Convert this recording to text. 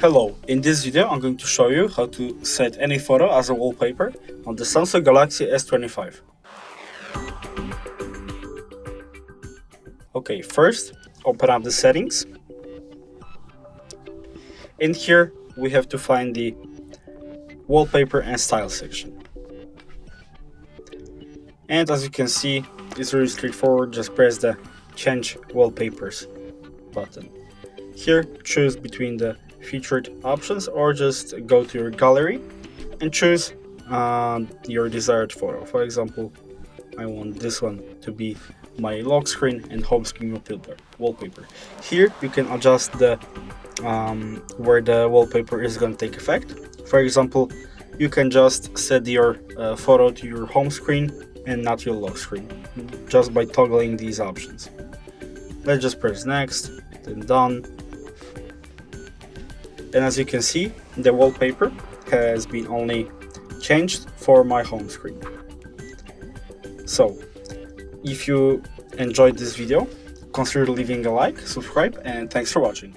Hello, in this video I'm going to show you how to set any photo as a wallpaper on the Samsung Galaxy S25. Okay, first open up the settings. In here we have to find the wallpaper and style section. And as you can see, it's really straightforward. Just press the change wallpapers button. Here choose between the featured options or just go to your gallery and choose your desired photo. For example, I want this one to be my lock screen and home screen wallpaper. Here you can adjust the where the wallpaper is going to take effect. For example, you can just set your photo to your home screen and not your lock screen just by toggling these options. Let's just press next, then done. And as you can see, the wallpaper has been only changed for my home screen. So, if you enjoyed this video, consider leaving a like, subscribe, and thanks for watching.